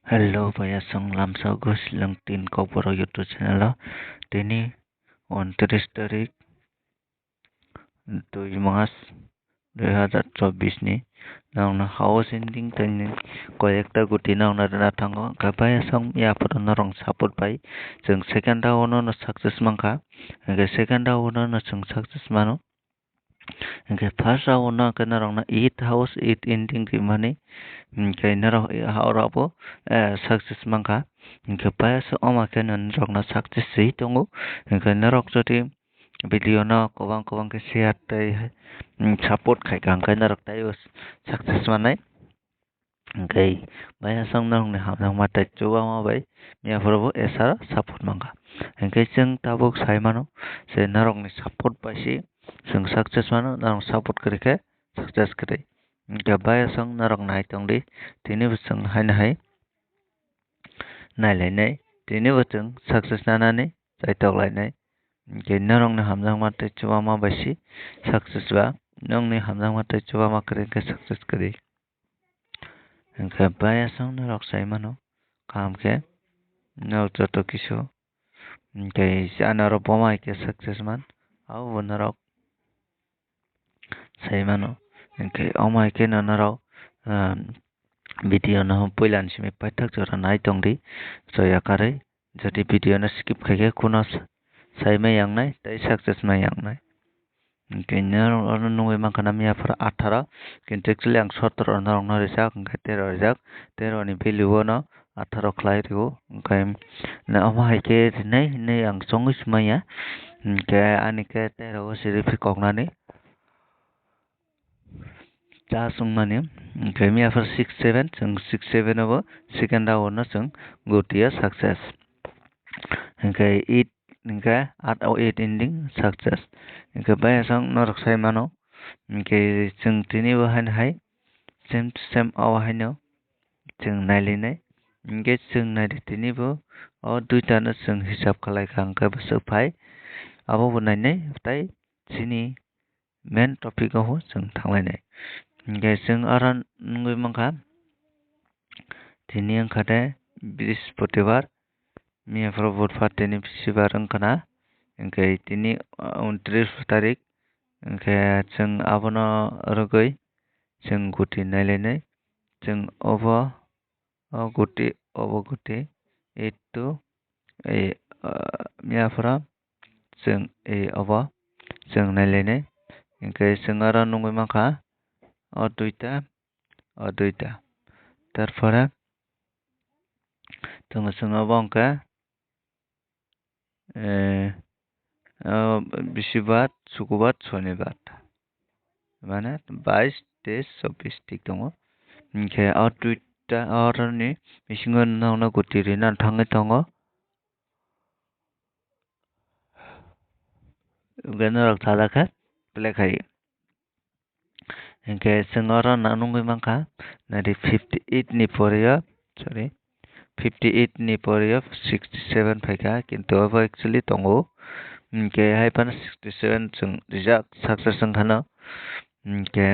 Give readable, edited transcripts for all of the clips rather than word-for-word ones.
Hello bayasang lamsago silang tin ko poro YouTube channel tini 29 tarik 2 Maret 2024 ni nang house ending tani কয়েকটা গুটি নাওনা না থাঙ্গো গাবায়া song ya poro norong support bai jeng second round no success mangka ge second round no jeng success mano ge first round no ke narong na 8 house 8 ending di mani ge narong haurabo success mangka ge baya so oma ke narong na success sei tongo ge narok jodi video no kobang kobang ke share tai support khai kang kai narok tai success manai kai baya sang narong ne hamnang mata chuwa ma bai mia forobo esa support mangka kai jeng tabuk sai mano se narong ni support basi jeng success mano narong support kari ke success kari ga baya sang narong nai tongdi tini busang hai na hai nai lai nai tini busang success nanani chai tok lai nai ke narong ni hamjang mate chuwa ma basi success ba nong ni hamjang mate chuwa ma kari ke success kari ke baya sang narok sai mano kam ke no joto kisu ke anaro bomai ke success man au narok sai mano ke omai ke narok video no poilan simi paithak jora nai tongdi joya kare jodi video no skip khaike kuno sai mai yang nai tai success mai yang nai ke narong nungoi mangkana mia for 18 কিন্তু actually ang 17 narong no rijak ke 13 rijak 13 ni value no 18 khlai rigo kai na omai ke nei nei ang songi smaya ke ani ke 13 siri fikoknani cha sungmani kemi after 6 7 jeng 6 7 abo second round no jeng gotia success hingkai 8 hingkai 8 au 8 ending success hingkai baya sang norok sai mano hingkai jeng tini bo hain hai same au haino jeng nailinai hingkai jeng naili tini bo o duita no jeng hisab khalai kang kai bo supai abo bo nainai tai sini main topic ho jeng thanglai nai hingkai jeng aran nungoi mangka tini angkade বৃহস্পতিবার মিয়াফর বুধবার tini bisibar angkana hingkai tini 29 tarik hingkai jeng abono rogoi jeng guti nailainai jeng obo guti 82 miyafora jeng obo jeng nailainai hingkai jeng aro nungoi mangka o duita তারপরে তোমার সঙ্গে বঙ্কা বৃহস্পতিবার শুক্রবার শনিবার মানে 22 23 24 ঠিক दङ ओमफ्राय और दुइटा अरनि मिसिङो नावना गुटिरि ना थाङै दङ बेनो रक्तालाखा प्लेखाय ओमफ्राय जोङो नानुङै मांखा नारि 58 नि परेया sorry 58 ni pore 67 phaika kintu abo actually tongo ke hai pan 67 jeng rijak success khana ke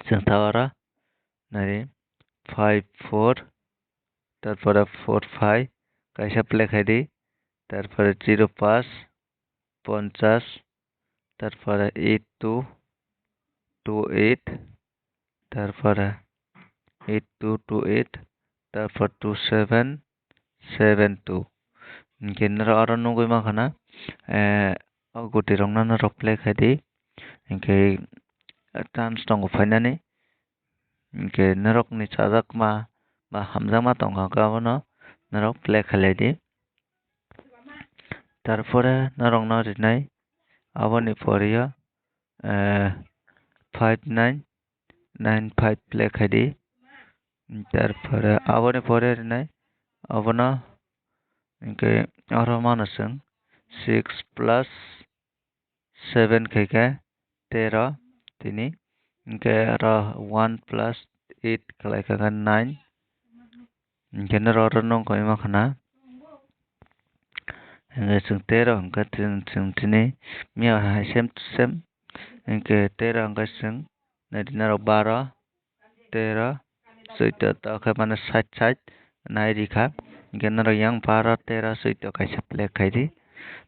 jeng tawara nari 54 তারপরে 45 কাইসা লেখাই দিই তারপরে 05 50 তারপরে 82 28 তারপরে 8228 তারপর 2772 কেন্দ্র আরো নগৈ মাখানা গুটি রংনা রপ্লাই খাইদি ইনকে চান্স দङ फाइनानै ইনকে নরক नि sajak ma ba hamjak ma tongka gabono norok play khailai তারপরে নরক no rinai aboni poriya 5995 play খাইদি তারপরে aboni pore rinai abono ইনকে আরো মানুষজন 6 plus 7 খাইকা 13 tini ইনকে আরো 1 plus 8 খাইকা 9 ইনকে নরক no koi makhana इनके जों 13 अंक जों दिनै मिया सेम टू सेम इनके 13 अंक जों नदिना 12 13 suito to ke mane side nai rikha hingke noro yang 12 13 suito kaisa plek khaidi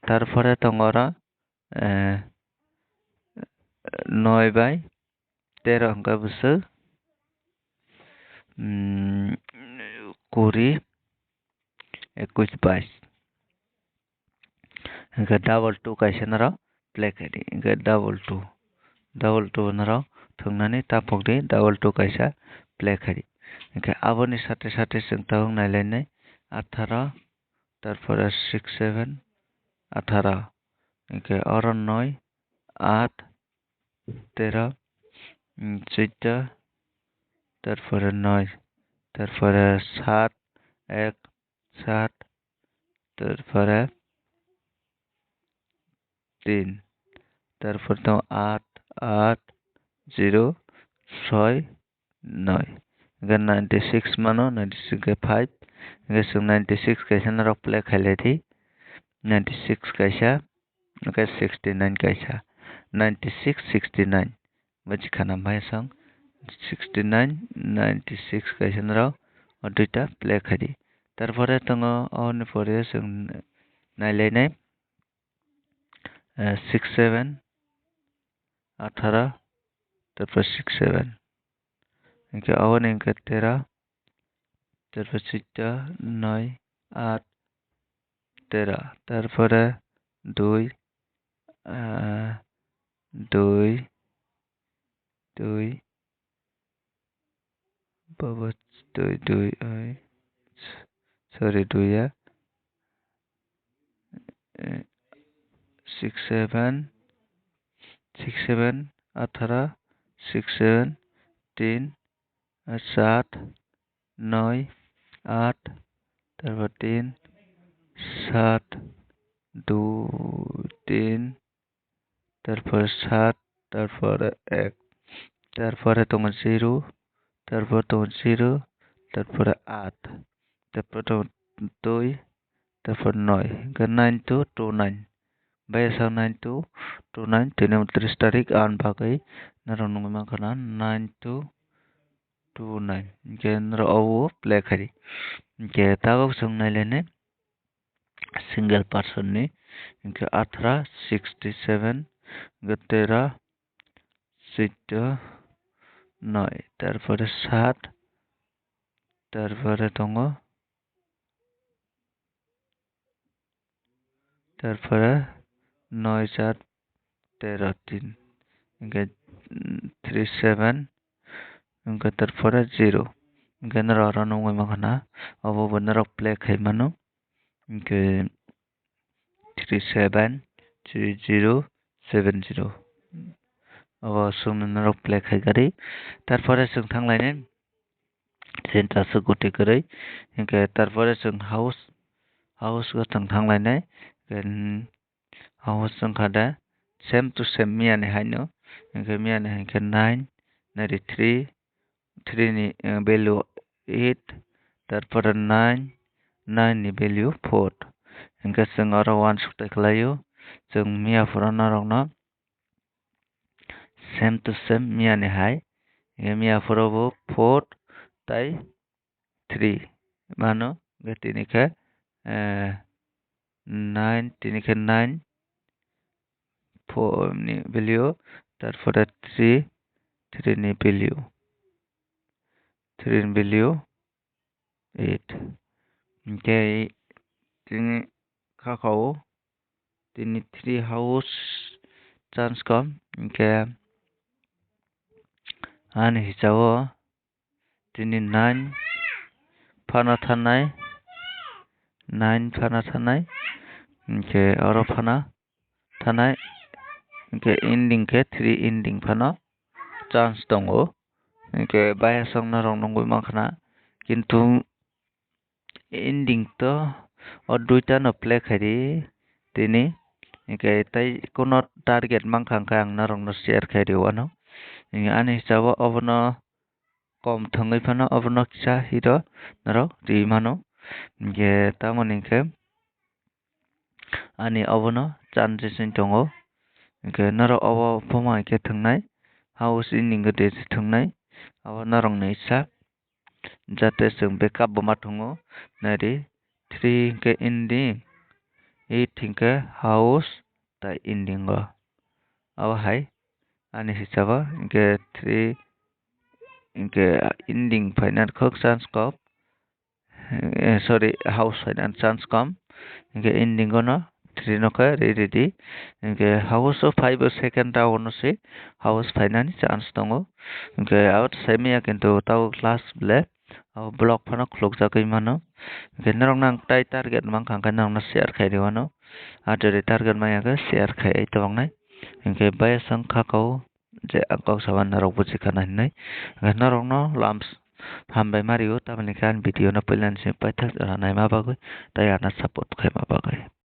tarpore tongora 9 by 13 hingke busu 20 21 22 hingke double 2 kaisa noro plek khaidi hingke double 2 noro thungnani tapokdi double 2 kaisa plek khaidi hingke aboni sate sing tahung nailainai 18 তারপরে 6 7 18 hingke oro 9 8 13 14 তারপরে 9 তারপরে 7 1 7 তারপরে 3 তারপর তো 8 8 0 6 9 hingke 96 mano 96 ke 5 hingke 96 kaisa norok plek khailathi 96 kaisa hingke 69 kaisa 96 69 bachi khana mai song 69 96 kaisa norok o duita plek khaidi tarpore tongo oni pore song nailainai 6 7 18 তারপর 6 7 hingke aboni hingke 13 তারপর 14 9 8 13 তারপরে 2 2 2 বাবা 2 2 sorry 2 ya 6 7 6 7 18 6 7 3 7 9 8 তারপর 3 7 2 3 তারপর 7 তারপরে 1 তারপরে তোমার 0 তারপর তোমার 0 তারপরে 8 তারপর তোমার 2 তারপর 9 9 to 29 bayasa 9 to 29 39 tarik an bagai narong nungi makana 9 to 29 genre awo play khari ke tagaw sung nailene single person ni ke 18 67 13 14 9 তারপরে 7 তারপরে tongo তারপরে 9 4 13 3 hingke 3 7 hingke tarpore 0 hingke noro nungoi makana abo bo norok play khai mano hingke 3 7 3 0 7 0 abo sung norok play khai gari tarpore sung thanglaine senta su guti koroi hingke tarpore sung house go thanglainai house sung khada same to same miyani haino hingke miyani hingke 9 93 3 ni value 8 tarpore 9 9 ni value 4 hingke sung oro 1 suktai khlaio sung miya pura norok no same to same miyani hai hingke miya pura bo 4 tai 3 mano tini khe 9 tini khe 9 4 ni value tarpore 3 ni value 3 ni value 8 hingke tini kakao tini 3 house chance kom hingke ani hisabo tini 9 phano thanai 9 phano thanai hingke oro phana thanai hingke ending ke 3 ending phano chance tongo hingke bayasok norok nongoi mankana kintu ending to o duita no play khaidi tini hingke tai kono target mankha hingke ang norok no share khaidi wano hingke ani hisabo obono kom thongoi phano obono kisa hero norok ri mano hingke tamoni hingke ani obono chances ni tongo hingke norok obo poma hingke thwngnai house ending gede thwngnai abo norok ni isa jate sung backup bo mathongo nari 3 ke ending 8 hingke house tai ending o abo hai ani hisabo hingke 3 hingke ending fainal khok chance kom sorry house fainal chance kom hingke ending o no 3 no khe ready hingke house o 5 second round no se house fainani chance tongo hingke abo saimaya kintu tabo class ble abo block phano khulukjagui mano hingke norok nang tai target mangka hingke norok share khairi mano aturi target maya khe share khai tongnai hingke bayasang khaka o je kok saba norok bujikhana hinui norok no lumps hambai mario tamoni khe video no puila ni simi paithak naima bagoi tei ana support khaima bagoi.